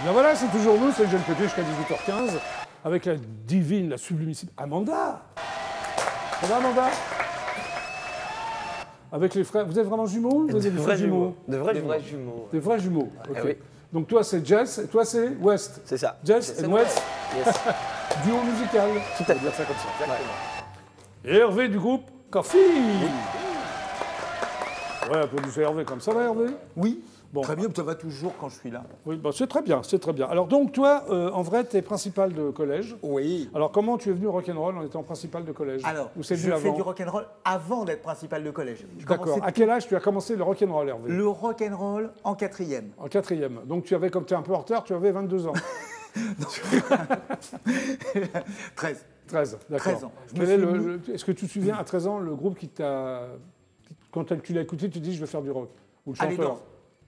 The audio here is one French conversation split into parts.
Bien voilà, c'est toujours nous, c'est le Jeune Pété jusqu'à 18h15, avec la divine, la sublimissime Amanda. Ça va, Amanda? Avec les frères, vous êtes vraiment jumeaux? Vous êtes des vrais jumeaux? De vrais jumeaux. Des vrais jumeaux, ok. Ah oui. Donc toi c'est Jess et toi c'est West. C'est ça. Jess et West, Yes. duo musical. Tout à fait. Dire ça comme ça. Exactement. Et Hervé du groupe Coffee. Ouais, applaudissez Hervé comme ça va, Hervé? Oui, Bon. très bien, ça va toujours quand je suis là. Oui, bah, c'est très bien, c'est très bien. Alors donc toi, en vrai, tu es principal de collège. Oui. Alors comment tu es venu au rock'n'roll en étant principal de collège? Alors, ou c'est je venu fais avant? du rock'n'roll avant d'être principal de collège. Je D'accord. commençais À quel âge tu as commencé le rock'n'roll, Hervé? le rock'n'roll en 4e. En 4e. Donc tu avais, comme tu es un peu en retard, tu avais 22 ans. 13. 13, d'accord. 13 ans. Est-ce que tu te souviens à 13 ans le groupe qui t'a... Quand tu l'as écouté, tu te dis je vais faire du rock? Ou le Ah, les chanteur? Doors.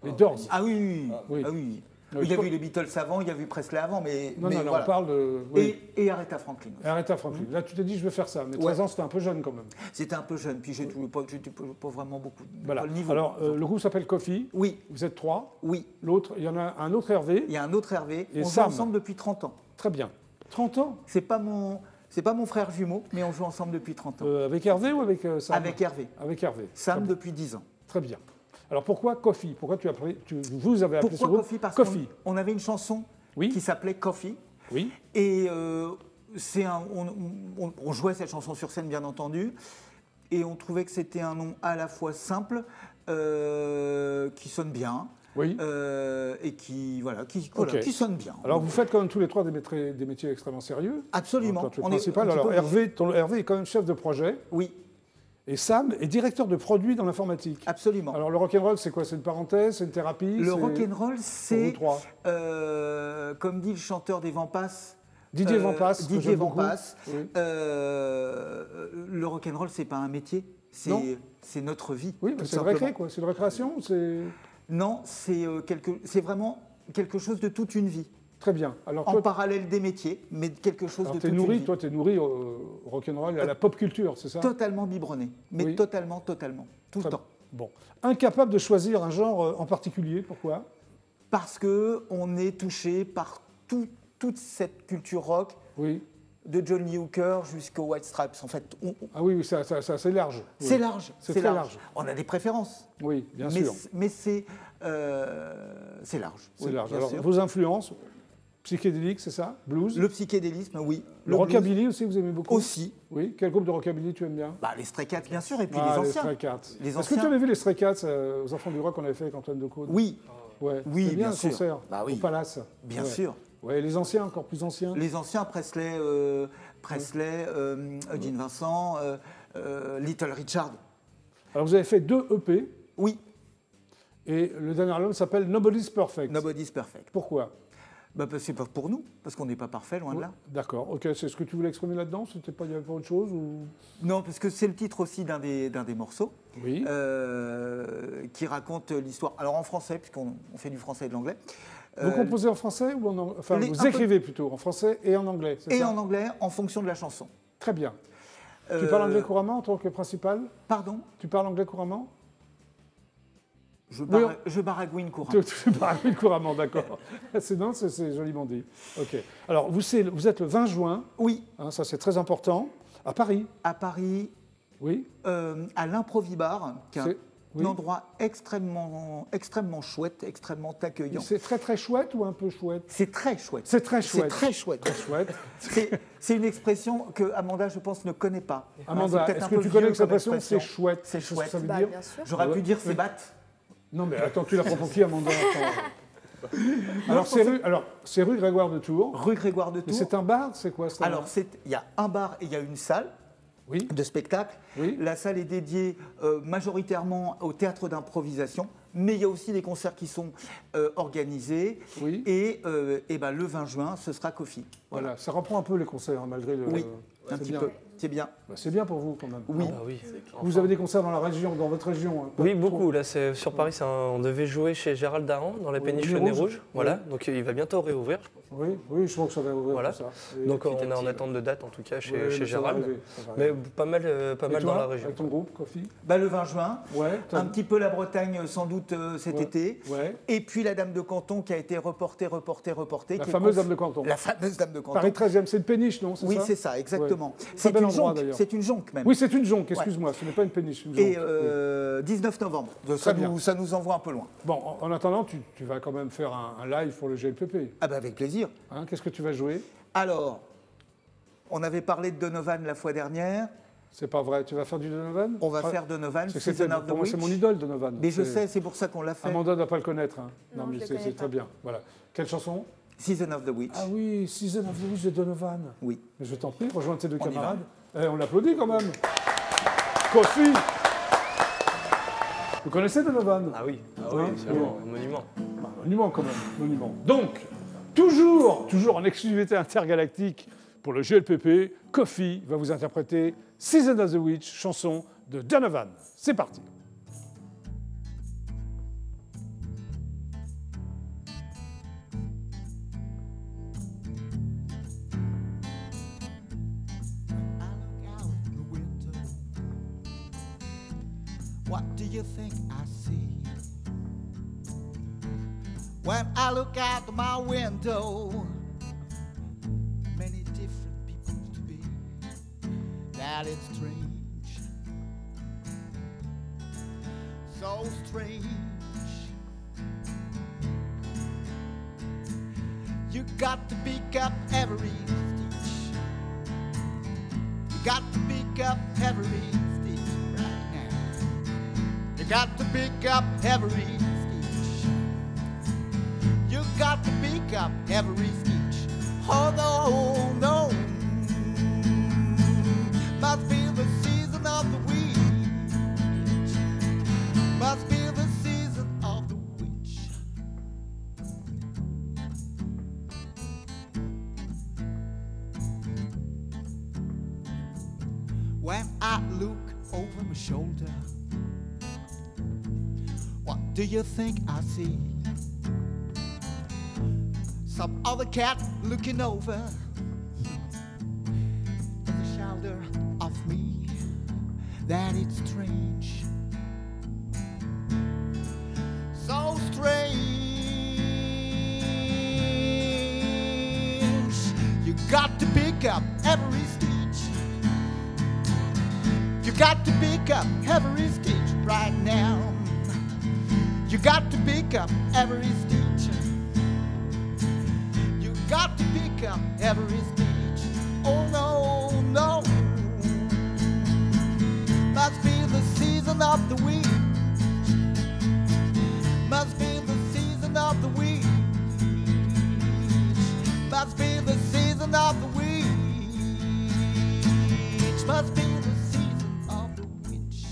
Les Doors. Ah oui, Oui. Ah oui. Oui, Il y a je eu les Beatles avant, il y a eu Presley avant, mais, Non, mais non, voilà. on parle de... Oui. Et Aretha Franklin. Aretha Franklin. Là, tu t'es dit je vais faire ça. Mais 13 ans, c'était un peu jeune quand même. C'était un peu jeune, puis j'étais pas vraiment beaucoup. Voilà. Pas le niveau. Alors, le groupe s'appelle Coffee. Oui, Vous êtes 3. oui. L'autre, il y en a un autre Hervé. Il y a un autre Hervé. Et On joue Sam. ensemble depuis 30 ans. Très bien. 30 ans C'est pas mon frère jumeau, mais on joue ensemble depuis 30 ans. Avec Hervé ou avec Sam? Avec Hervé. Avec Hervé. Sam depuis 10 ans. Très bien. Alors pourquoi Coffee? Pourquoi vous avez appelé ce Pourquoi groupe Coffee? Parce Coffee. qu'on avait une chanson Oui. qui s'appelait Coffee. Oui. Et on jouait cette chanson sur scène, bien entendu. Et on trouvait que c'était un nom à la fois simple, qui sonne bien. Oui. Et qui Ok. sonne bien. Alors vous faites quand même tous les trois des métiers extrêmement sérieux. Absolument. Toi, tu es On est principal. un petit Alors peu Hervé est quand même chef de projet. Oui, Et Sam est directeur de produit dans l'informatique. absolument. Alors le rock'n'roll, c'est quoi? C'est une parenthèse? C'est une thérapie? Le c'est- rock'n'roll, Pour vous c'est, trois. comme dit le chanteur des Vampas, Didier Vampas. que Didier j'aime beaucoup. Vampas, Oui. le rock'n'roll, c'est pas un métier, Non. c'est notre vie. Oui, tout mais c'est le simplement. récré, quoi. C'est une récréation. C'est Non, c'est vraiment quelque chose de toute une vie. très bien. Alors En toi, parallèle des métiers, mais quelque chose de t'es toute nourri. une vie. Toi, t'es nourri au rock'n'roll, à la pop culture, c'est ça? Totalement biberonné, mais Oui. totalement, tout Très le temps. Bon. Incapable de choisir un genre en particulier. Pourquoi? Parce qu'on est touché par toute cette culture rock, Oui. de John Lee Hooker jusqu'aux White Stripes. En fait, Ah oui, c'est assez large. Oui. c'est large. C'est très large. On a des préférences, Oui, bien mais, sûr. mais c'est large. C'est Oui, large. bien Alors, sûr. vos influences, psychédéliques, c'est ça? Blues? Le psychédélisme, oui. Le blues rockabilly aussi, vous aimez beaucoup? aussi. Oui. Quel groupe de rockabilly tu aimes bien? Bah, les Stray Cats, bien sûr, et puis Ah, les anciens. Stray Cats. Les Est-ce que tu anciens. avais vu les Stray Cats aux Enfants du Rock qu'on avait fait avec Antoine Decaude? Oui, Ouais. Oui, C'était bien bien le sûr. concert Bah oui. au Palace. bien Ouais. sûr. Ouais, les anciens, encore plus anciens. Les anciens, Presley, Gene Vincent, Little Richard. Alors vous avez fait 2 EP Oui, et le dernier album s'appelle Nobody's Perfect. Nobody's Perfect. Pourquoi? Bah, c'est pas pour nous, parce qu'on n'est pas parfait, loin de là. D'accord, ok. C'est ce que tu voulais exprimer là-dedans? Il n'y avait pas autre chose ou... Non, parce que c'est le titre aussi d'un des morceaux. Oui. Qui raconte l'histoire. Alors en français, puisqu'on fait du français et de l'anglais. Vous composez en français ou en anglais? Enfin, un vous peu- écrivez plutôt en français et en anglais, c'est Et ça? en anglais, en fonction de la chanson. Très bien. Tu parles anglais couramment en tant que principal? Pardon, Tu parles anglais couramment? je baragouine couramment. Tu parles couramment, d'accord. C'est joliment dit. Ok. Alors, vous êtes le 20 juin, Oui, hein, ça c'est très important, à Paris. à Paris, Oui. à l'Improvibar, qui est un C'est- oui. endroit extrêmement chouette, extrêmement accueillant. C'est très très chouette ou un peu chouette? C'est très chouette. C'est très chouette. C'est très chouette. Très chouette. C'est une expression que Amanda, je pense, ne connaît pas. Amanda, C'est peut-être est-ce un que peu tu connais vieux cette comme expression? C'est chouette. C'est Qu'est-ce que chouette. ça veut Bah, dire? bien sûr. J'aurais pu dire c'est batte. Non, mais attends, tu la prends pour qui, Amanda? Attends. Alors, c'est rue Grégoire de Tours. Rue Grégoire de Mais Tours. c'est un bar, c'est quoi ça? Alors, il y a un bar et il y a une salle Oui. de spectacle. Oui. La salle est dédiée majoritairement au théâtre d'improvisation, mais il y a aussi des concerts qui sont organisés. Oui. Et le 20 juin, ce sera Coffee. Voilà, ça reprend un peu les concerts, hein, malgré le... Oui, un c'est petit bien. peu. C'est bien. Bah, c'est bien pour vous quand même. Oui. Ah oui. Vous avez des concerts dans la région, dans votre région hein, pas Oui, trop. beaucoup. Là, sur Paris, on devait jouer chez Gérald Daran dans la Oui, péniche Nez Nez Rouge. Rouge. Voilà, Oui. donc il va bientôt réouvrir. Oui, oui, je pense que ça va ouvrir Voilà. tout ça. Et- Donc on est en attente de date en tout cas Oui, chez mais ça va Gérald. arriver, ça va Mais arriver. pas mal, Et dans toi, la région. avec ton groupe, Kofi Bah, le 20 juin. Ouais, t'as- Un petit peu la Bretagne sans doute cet Ouais. été. Ouais. Et puis la Dame de Canton qui a été reportée. La qui est fameuse Dame de Canton. La fameuse Dame de Canton. Paris 13e, c'est une péniche, non? Oui, ça c'est ça, exactement. Ouais. Très C'est bel une endroit, jonque, d'ailleurs. c'est une jonque même. Oui, c'est une jonque, excuse-moi, ce n'est pas une péniche. Une jonque. Et Oui. 19 novembre. Très Ça bien. ça nous envoie un peu loin. Bon, en attendant, tu vas quand même faire un live pour le GLPP. Ah bah avec plaisir. Hein, qu'est-ce que tu vas jouer? Alors, on avait parlé de Donovan la fois dernière. C'est pas vrai, tu vas faire du Donovan? On va Ah, faire Donovan, c'est que c'était- Season of the pour moi, c'est Witch. mon idole, Donovan. Mais je C'est- sais, c'est pour ça qu'on l'a fait. Amanda ne doit pas le connaître. Hein. Non, mais je le c'est connais très pas. bien. Voilà. Quelle chanson? Season of the Witch. Ah oui, Season of the Witch de Donovan. Oui. Mais je t'en prie, rejoins tes deux On y camarades. On l'applaudit quand même. Kofi. Vous connaissez Donovan? Ah oui, oui, absolument, un monument. Bah, monument quand même, monument. Donc, toujours en exclusivité intergalactique pour le GLPP, Kofi va vous interpréter Season of the Witch, chanson de Donovan. C'est parti. I look out the window. What do you think I see? When I look out my window, many different people to be. That is strange, so strange. You got to pick up every stitch. You got to pick up every stitch right now. You got to pick up every stitch. You got to pick up every stitch. Oh no, no. Must be the season of the witch. Must be the season of the witch. When I look over my shoulder, what do you think I see? Some other cat looking over the shoulder of me. That it's strange, so strange. You got to pick up every stitch. You got to pick up every stitch right now. You got to pick up every stitch. You got to pick up every stitch. Oh no, no. Must be the season of the witch. Must be the season of the witch. Must be the season of the witch. Must be the season of the witch.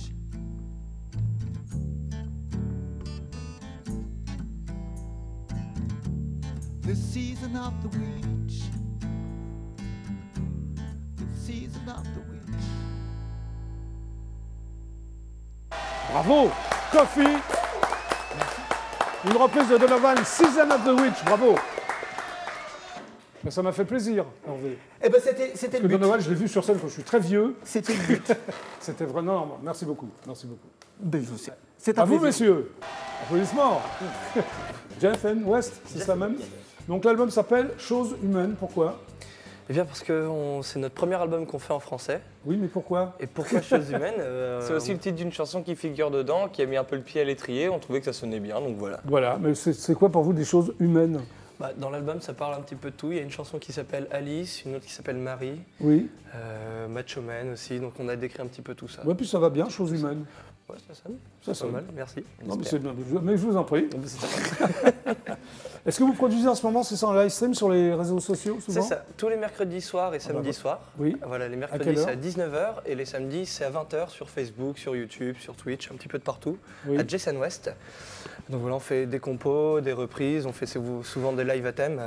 The season of the witch. The season of the witch. Bravo, Kofi. Une reprise de Donovan, Season of the Witch. Bravo. Ben, ça m'a fait plaisir, Hervé. Eh ben c'était Parce le que but. Donovan, je l'ai vu sur scène quand je suis très vieux. C'était le but. C'était vraiment... Non, merci beaucoup. Merci beaucoup. Ben, je sais. C'est un À vous, plaisir. messieurs. Applaudissements. Jeff N. West, c'est ça même. Donc l'album s'appelle Choses humaines. Pourquoi? Eh bien parce que c'est notre premier album qu'on fait en français. Oui, mais pourquoi? Et pourquoi Choses humaines C'est aussi le titre d'une chanson qui figure dedans, qui a mis un peu le pied à l'étrier. On trouvait que ça sonnait bien, donc voilà. Voilà, mais c'est quoi pour vous des choses humaines? Dans l'album, ça parle un petit peu de tout. Il y a une chanson qui s'appelle Alice, une autre qui s'appelle Marie, Oui. Macho Man aussi. Donc on a décrit un petit peu tout ça. Ouais, puis ça va bien, choses humaines. Ouais, ça sonne. Ça Pas sonne. mal, merci. Non, mais c'est bien. Mais je vous en prie. Bon, bah, c'est ça. Est-ce que vous produisez en ce moment, c'est ça, en live stream sur les réseaux sociaux souvent? C'est ça, tous les mercredis soirs et samedis soirs. Oui. Voilà, les quelle mercredis c'est heure à 19h et les samedis c'est à 20h sur Facebook, sur YouTube, sur Twitch, un petit peu de partout, Oui. à Jason West. Donc voilà, on fait des compos, des reprises, on fait souvent des lives à thème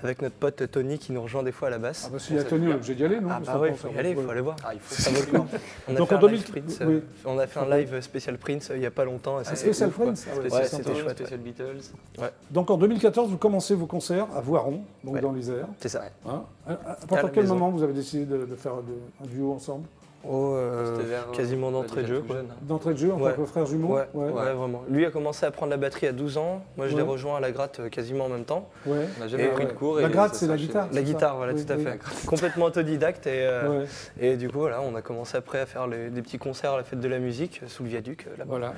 avec notre pote Tony qui nous rejoint des fois à la basse. Ah bah s'il y a Tony, on est obligé d'y aller, non? Ah bah oui, il faut y aller, il faut aller voir. Ah, il faut Ça vaut le coup. On a Donc fait en un 2000 live Prince, oui. on a fait un live spécial Prince il n'y a pas longtemps. et Ah, c'était Spécial ouf, quoi. Prince? Ah ouais, Spécial c'est Prince, sympa. chouette, Spécial Beatles. Donc en 2014, vous commencez vos concerts à Voiron, donc Ouais. dans l'Isère. C'est ça. Hein? À À partir la de quel maison. moment vous avez décidé de faire un duo ensemble? Oh, C'était vers, quasiment d'entrée de déjà jeu. tout Quoi. jeune, hein. D'entrée de jeu en Ouais. tant que frères jumeaux? Ouais, vraiment. Lui a commencé à prendre la batterie à 12 ans. Moi, je l'ai Ouais. rejoint à la gratte quasiment en même temps. Ouais. On n'a jamais Et pris de ouais. cours. La et gratte, ça c'est la s'enchaînait. guitare. La c'est guitare, ça voilà, Oui, tout à oui. fait. Complètement autodidacte. Ouais. Et du coup, voilà, on a commencé après à faire des petits concerts à la fête de la musique sous le viaduc. Là-bas. Voilà. Et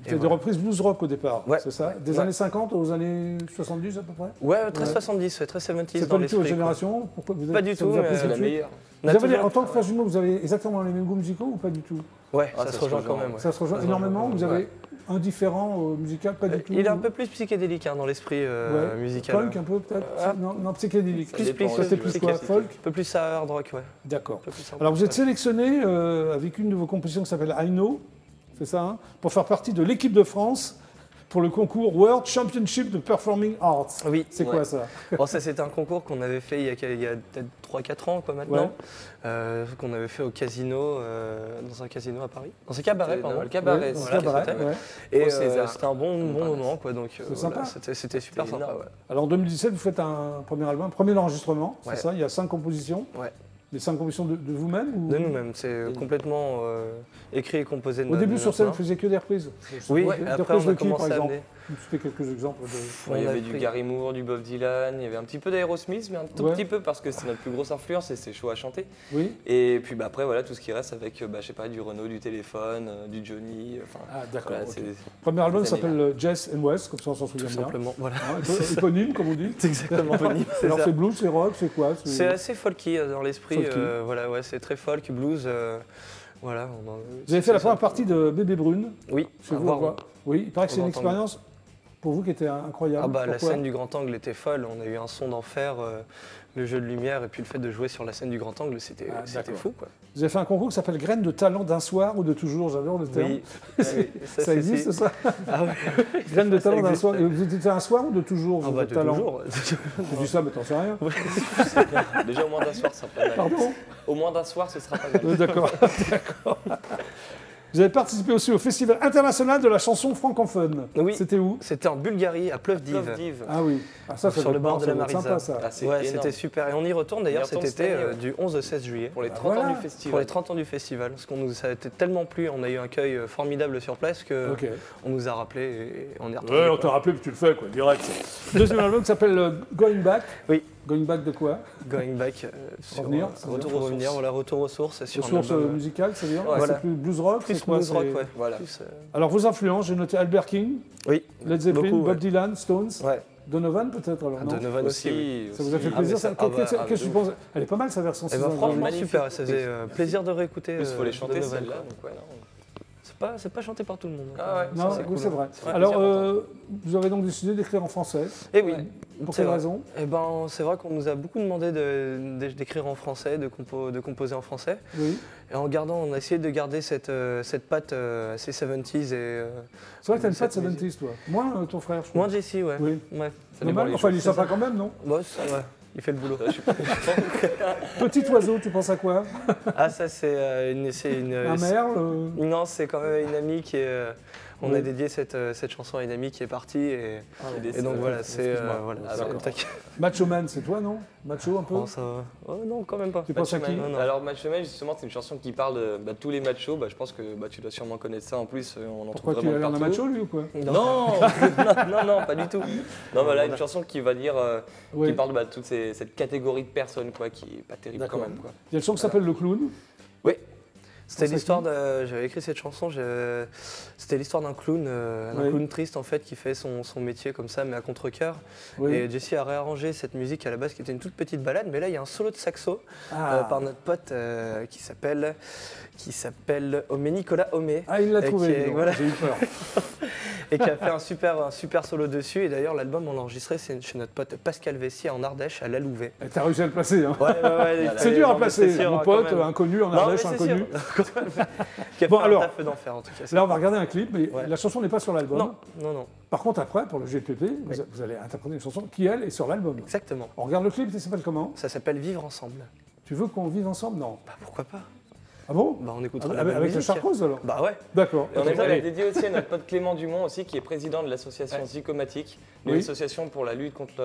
C'est des voilà. reprises blues rock au départ, Ouais. c'est ça? Des Ouais. années 50 aux années 70 à peu près? Ouais, très Ouais. 70, très 70 C'est dans pas du tout votre l'esprit. quoi. génération? Pourquoi vous Pas du ça tout, vous a mais pris C'est tout de la suite meilleure. On a Vous avez, toujours- en tant que frères jumeaux, vous avez exactement les mêmes goûts musicaux ou pas du tout? Ouais, Ah, ça se rejoint quand même. ouais. Ça se rejoint Ça se énormément. rejoint. Vous avez Ouais. un différent musical, pas du tout? Il est un peu plus psychédélique hein, dans l'esprit Ouais. musical. Punk un peu peut-être? Ah. Non, psychédélique. Ça dépend, Ça, c'est ouais. plus quoi? Folk? Un peu plus ça, hard rock, ouais. D'accord. Un peu plus hard Alors rock, vous êtes ouais. sélectionné avec une de vos compositions qui s'appelle I Know, c'est ça, hein, pour faire partie de l'équipe de France pour le concours World Championship de Performing Arts. Oui. C'est quoi Ouais. ça? Bon, ça, c'était un concours qu'on avait fait il y a peut-être 3-4 ans quoi, maintenant, qu'on avait fait au casino, dans un casino à Paris. Dans un cabaret, Dans pardon. le cabaret, Ouais, dans c'est le ça, cabaret, c'était. ouais. Et Au César. c'était un bon Montparnasse. moment, quoi, donc C'est sympa. c'était super C'était sympa. énorme. Ouais. Alors en 2017, vous faites un premier album, un premier enregistrement, c'est Ouais. ça? Il y a 5 compositions. Ouais. Les 5 compositions de vous-même ou... De nous-mêmes, c'est complètement écrit et composé de Au début de sur notre scène, main. vous faisiez que des reprises? Oui, Des après reprises on de a qui, par commencé à exemple? amener. C'était quelques exemples de... Ouais, il y On a avait pris- du Gary Moore, du Bob Dylan, il y avait un petit peu d'Aerosmith, mais un tout Ouais. petit peu parce que c'est notre plus grosse influence et c'est chaud à chanter. Oui? Et puis après, voilà, tout ce qui reste avec, je sais pas, du Renault, du téléphone, du Johnny. Enfin, Ah d'accord. voilà, ok. c'est- Le premier album ces s'appelle Jess and West, comme ça on s'en souvient Tout bien. simplement, voilà. Hein, éponyme, comme on dit. C'est exactement c'est Alors ça. c'est blues, c'est rock, c'est quoi? C'est assez folky dans l'esprit. Folky. Voilà, ouais, c'est très folk, blues. Voilà. Vous avez fait la première partie de Bébé Brune, Oui, chez à vous, voir. on voit. Oui, il paraît que c'est une Grand angle. expérience pour vous qui était incroyable. Ah bah la Pourquoi scène du grand angle était folle. On a eu un son d'enfer, le jeu de lumière et puis le fait de jouer sur la scène du grand angle, c'était Ah, c'était d'accord. fou quoi. Vous avez fait un concours qui s'appelle Graines de talent d'un soir ou de toujours, j'adore le terme. Oui, Ça existe ça? Ah ouais. Graines de Ça talent d'un existe. soir. Et vous étiez un soir ou de toujours Ah bah votre de talent? toujours. Je dis ça, mais t'en sais rien. Déjà au moins d'un soir, ça sera pas mal. Pardon? Au moins d'un soir, ce sera pas mal. D'accord, d'accord. Vous avez participé aussi au Festival international de la chanson francophone. Oui. C'était où? C'était en Bulgarie, à Plovdiv. Plovdiv. Ah oui. Ah, ça Sur doit le être bord marrant, de la ça doit être Marisa. sympa, ça. Ah, c'est Ouais, énorme. c'était super. Et on y retourne d'ailleurs On y cet retourne été cette année, ouais. du 11 au 16 juillet. Pour les 30 voilà. ans du Pour festival. les 30 ans du festival. Parce qu'on nous a été tellement plu, on a eu un accueil formidable sur place qu'on Ok. nous a rappelé et on est retourné. Ouais, on quoi. t'a rappelé, puis tu le fais, quoi, direct. Deuxième album qui s'appelle Going Back. Oui. Going Back de quoi? Going back. Sur, Revenir, ça veut retour dire aux revenir, voilà, retour aux sources. Sur un Source album, musicale, c'est-à-dire? Ouais, C'est voilà. plus blues rock? plus c'est quoi, blues rock, c'est- ouais. Voilà. Plus, Alors vos influences, j'ai noté Albert King, Oui, Led Zeppelin, beaucoup, Bob ouais. Dylan, Stones, Ouais. Donovan peut-être alors, non? Donovan aussi. oui. Ça vous a fait aussi. plaisir mais ça- ça ah bah, Qu'est-ce ah, que tu de penses? Elle est pas mal sa version. Eh ben, 6 ans, franchement, magnifique. super. Ça faisait plaisir de réécouter. En plus, il faut les chanter Donovan, celle-là. quoi. Donc, ouais, non. C'est pas chanté par tout le monde. Ah ouais. Non, Ça, oui, cool, c'est hein. vrai. Ouais, Alors, plaisir vous avez donc décidé d'écrire en français. Et oui. Pour C'est quelle vrai. raison? Eh ben, c'est vrai qu'on nous a beaucoup demandé d'écrire en français, de composer en français. Oui. Et on a essayé de garder cette patte assez 70s et C'est vrai que t'as une Cette patte 70s, toi. Moins ton frère, je moins trouve. Jesse, ouais. Oui. Ouais. Normal. Enfin, il est sympa quand même, non? Bon, ça va. Il fait le boulot. Petit oiseau, tu penses à quoi? Ah, ça, c'est une. Un merle Non, c'est quand même une amie qui est. On Oui. a dédié cette chanson à une amie qui est partie et Et donc voilà, c'est. excuse-moi. Voilà, Ah, c'est- d'accord. tac. Macho Man, c'est toi, non? Macho un peu? Oh, ça va. Oh, non, quand même pas. Tu penses à qui? Non, non. Alors Macho Man, justement, c'est une chanson qui parle de tous les machos. Je pense que tu dois sûrement connaître ça. En plus, on en Pourquoi trouve tu as vraiment l'air d'un partout. macho, lui, ou quoi? Non, non, pas du tout. Non, voilà, une chanson qui va dire, Oui. qui parle de toute cette catégorie de personnes, quoi, qui est pas terrible quand D'accord. même, quoi. Il y a le son qui s'appelle Le Clown. Oui. C'était Pense à l'histoire qui de. J'avais écrit cette chanson. C'était l'histoire d'un clown, Oui. clown triste en fait, qui fait son métier comme ça, mais à contre-cœur. Oui. Et Jesse a réarrangé cette musique à la base, qui était une toute petite balade, mais là il y a un solo de saxo Ah. par notre pote qui s'appelle Omé Nicolas Omé. Ah, il l'a Et trouvé, qui est- dis donc. voilà. J'ai eu peur. et qui a fait un super solo dessus. Et d'ailleurs, l'album, on l'a enregistré chez notre pote Pascal Vessier en Ardèche, à Lalouvet. Et t'as réussi à le placer, hein. Ouais, c'est dur à placer, sûr, mon pote, inconnu en Ardèche, inconnu. Qui a fait un taf d'enfer, en tout cas. Là, on va regarder un clip, mais la chanson n'est pas sur l'album. Non. Par contre, après, pour le GLPP, vous allez interpréter une chanson qui, elle, est sur l'album. Exactement. On regarde le clip, ça s'appelle comment? Ça s'appelle Vivre ensemble. Tu veux qu'on vive ensemble? Non. Bah pourquoi pas? Ah bon? Bah on écoutera avec le Chartreuse alors? Bah ouais. D'accord. Et on aimerait la dédier aussi à notre pote Clément Dumont aussi, qui est président de l'association Psychomatique, l'association pour la lutte contre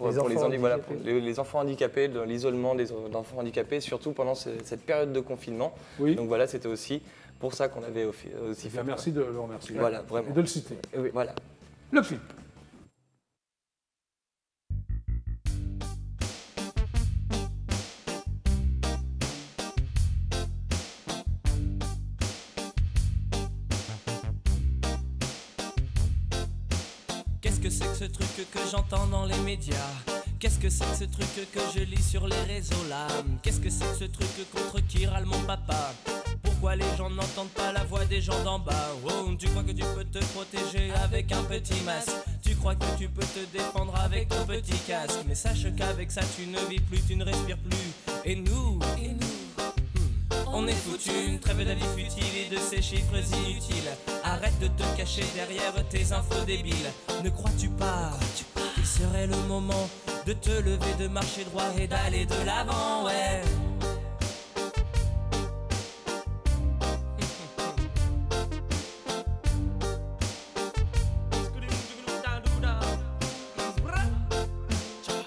les enfants handicapés, de l'isolement des enfants handicapés, surtout pendant cette période de confinement. Oui. Donc voilà, c'était aussi pour ça qu'on avait aussi fait. Merci de le remercier. Voilà, vraiment. Et de le citer. Oui, voilà. Le clip. Qu'est-ce que c'est que ce truc que j'entends dans les médias? Qu'est-ce que c'est que ce truc que je lis sur les réseaux là? Qu'est-ce que c'est que ce truc contre qui râle mon papa? Pourquoi les gens n'entendent pas la voix des gens d'en bas? Oh, tu crois que tu peux te protéger avec un petit masque? Tu crois que tu peux te défendre avec ton petit casque? Mais sache qu'avec ça tu ne vis plus, tu ne respires plus. Et nous on est foutu, une trêve d'avis futile et de ces chiffres inutiles. Arrête de te cacher derrière tes infos débiles. Ne crois-tu pas qu'il serait le moment de te lever, de marcher droit et d'aller de l'avant, ouais.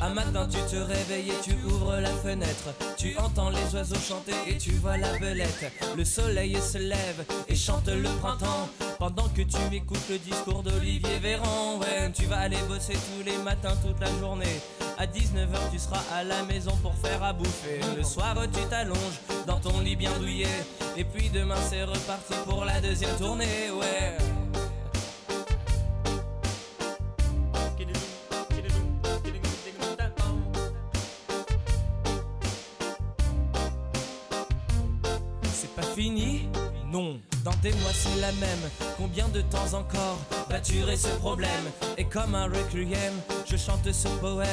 Un matin tu te réveilles et tu ouvres la fenêtre. Tu entends les oiseaux chanter et tu vois la belette. Le soleil se lève et chante le printemps, pendant que tu écoutes le discours d'Olivier Véran. Ouais, tu vas aller bosser tous les matins toute la journée. À 19h tu seras à la maison pour faire à bouffer. Le soir tu t'allonges dans ton lit bien douillet. Et puis demain c'est reparti pour la deuxième tournée, ouais. Fini? Non. Dans des mois c'est la même. Combien de temps encore vas-tu ce problème? Et comme un requiem, je chante ce poème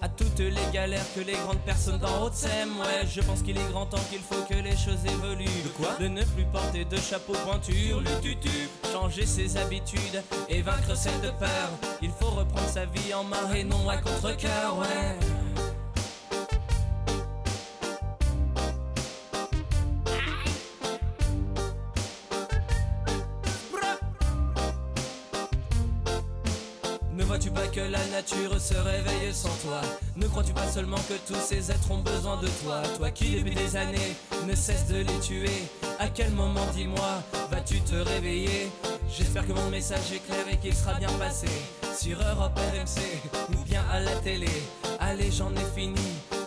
à toutes les galères que les grandes personnes d'en haut s'aiment. Ouais, je pense qu'il est grand temps qu'il faut que les choses évoluent. De quoi? De ne plus porter de chapeau pointu, le tutu, changer ses habitudes et vaincre cette peur. Il faut reprendre sa vie en main et non à contre-cœur, ouais. Ne vois-tu pas que la nature se réveille sans toi? Ne crois-tu pas seulement que tous ces êtres ont besoin de toi? Toi qui depuis des années ne cesse de les tuer. À quel moment, dis-moi, vas-tu te réveiller? J'espère que mon message est clair et qu'il sera bien passé sur Europe RMC ou bien à la télé. Allez, j'en ai fini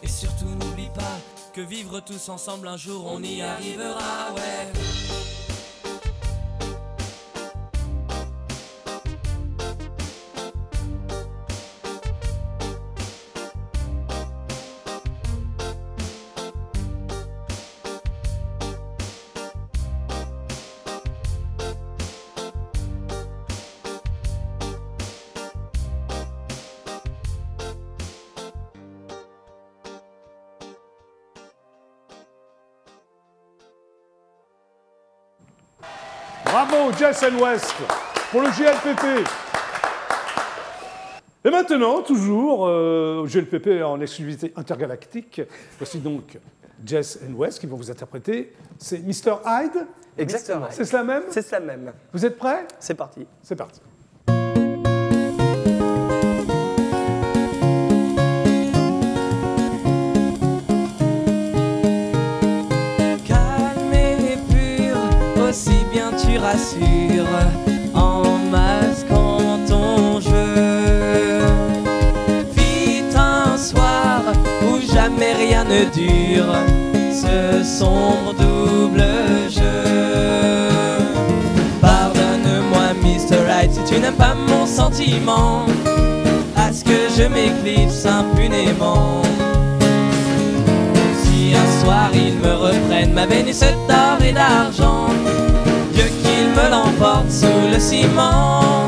et surtout n'oublie pas que vivre tous ensemble un jour on y arrivera, ouais. Bravo, Jess and West, pour le GLPP. Et maintenant, toujours, au GLPP en exclusivité intergalactique, voici donc Jess and West qui vont vous interpréter. C'est Mr. Hyde. Exactement. C'est cela même? C'est cela même. Vous êtes prêts? C'est parti. C'est parti. Si bien tu rassures en masquant ton jeu. Vite un soir où jamais rien ne dure, ce sombre double jeu. Pardonne-moi Mr. Hyde si tu n'aimes pas mon sentiment, à ce que je m'éclipse impunément. Si un soir ils me reprennent ma Vénus d'or et d'argent, Dieu qu'il me l'emporte sous le ciment.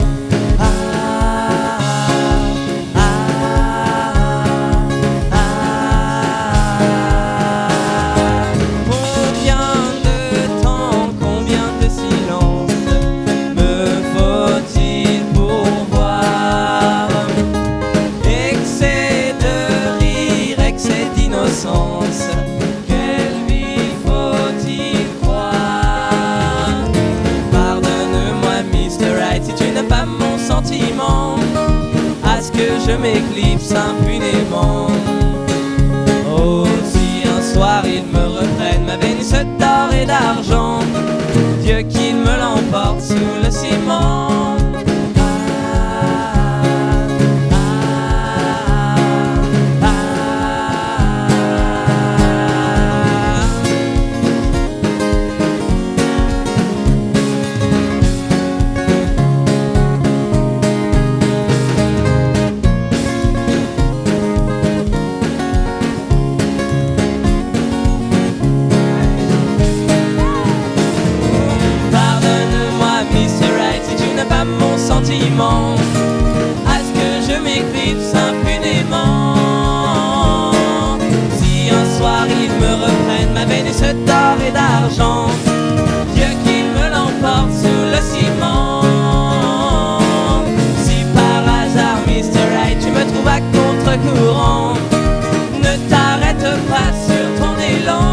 Combien de temps, combien de silence me faut-il pour voir excès de rire, excès d'innocence? Quelle vie faut-il croire? Pardonne-moi, Mr. Right, si tu n'as pas mon sentiment, à ce que je m'éclipse impunément. Oh, si un soir il me reprenne ma Vénus d'or et d'argent, Dieu qu'il me l'emporte sous le ciment. À ce que je m'éclipse impunément. Si un soir il me reprenne ma Vénus d'or et d'argent, Dieu qu'il me l'emporte sous le ciment. Si par hasard, Mr. Right, tu me trouves à contre-courant, ne t'arrête pas sur ton élan.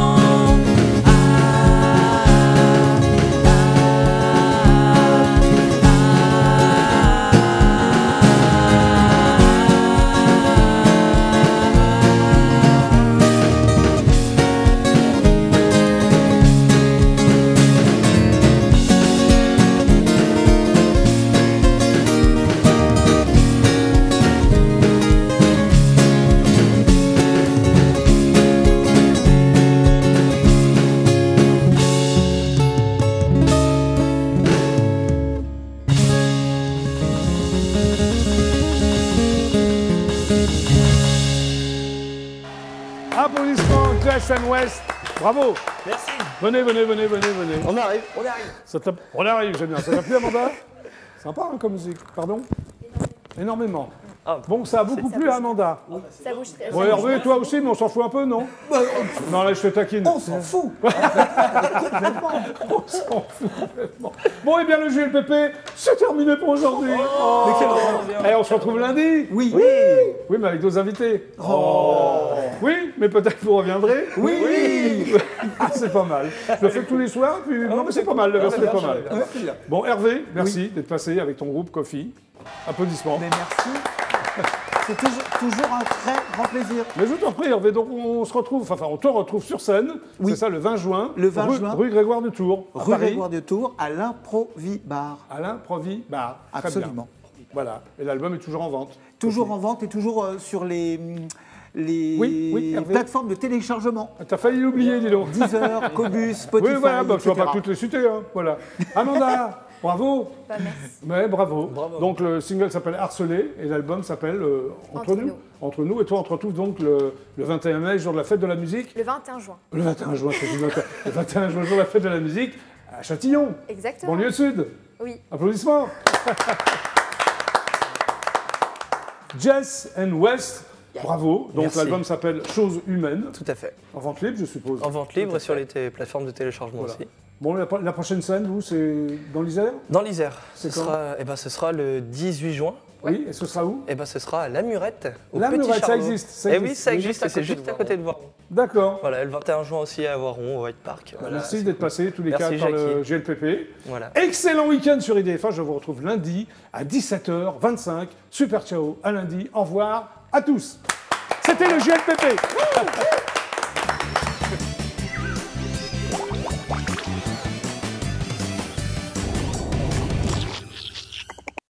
Applaudissements, Jess and West. Bravo. Merci. Venez. On arrive. On arrive, j'aime bien. Ça t'a plu, Amanda? Sympa hein, comme musique. Pardon? Énormément. Ah, bon, ça a beaucoup plu à Amanda. Ça bouge très Bon, Hervé, toi aussi, mais on s'en fout un peu, non? Non, là, je te taquine. On s'en fout. On s'en fout complètement. Bon, et bien, le JLPP, c'est terminé pour aujourd'hui. Oh. Et on se retrouve lundi. Oui. Oui, mais avec d'autres invités. Oui, mais peut-être que vous reviendrez. Oui. Ah, c'est pas mal. Je le fais tous les soirs, puis non, mais c'est pas mal, le verre, c'est pas mal. Bon, Hervé, merci d'être passé avec ton groupe Coffee. Applaudissements. Mais merci. C'est toujours un très grand plaisir. Mais je t'en prie, Hervé, donc on se retrouve, enfin on te retrouve sur scène, Oui. c'est ça, le 20 juin. Le 20 juin. Rue Grégoire de Tours, à Rue Paris. Grégoire de Tours, à l'Improvi-Bar. À l'Improvi Bar. Très Absolument. bien. Voilà, et l'album est toujours en vente. Toujours en vente et toujours sur les Oui, Hervé. plateformes de téléchargement. T'as failli l'oublier, dis donc. Deezer, Cobus, Spotify, Oui, voilà, bah, tu vas etc. pas toutes les citer, hein. Voilà. Amanda, bravo. Bah, merci. Mais bravo. Donc le single s'appelle Harcelé et l'album s'appelle Entre nous. Entre nous. Et toi, on te retrouve donc le 21 mai, jour de la fête de la musique. Le 21 juin. Le 21 juin, c'est le 21 juin, jour de la fête de la musique, à Châtillon, Exactement. banlieue sud. Oui. Applaudissements. Jess and West, bravo. Donc Merci. l'album s'appelle Choses humaines. Tout à fait. En vente libre, je suppose. En vente libre sur les plateformes de téléchargement Voilà. aussi. Bon, la prochaine scène, vous, c'est dans l'Isère? Dans l'Isère. C'est Ce quand sera, ce sera le 18 juin. Oui, et ce sera où? Ce sera à La Murette, au La Petit Murette, ça Charbon. existe, ça Eh oui, existe. ça Oui, existe, juste à et c'est côté juste à côté de Voiron. D'accord. Voilà, le 21 juin aussi à Voiron, au White Park. Voilà, Merci d'être passé tous les Merci, quatre par le Jackie. GLPP. Voilà. Excellent week-end sur IDFA. Je vous retrouve lundi à 17h25. Super ciao, à lundi. Au revoir à tous. C'était le GLPP.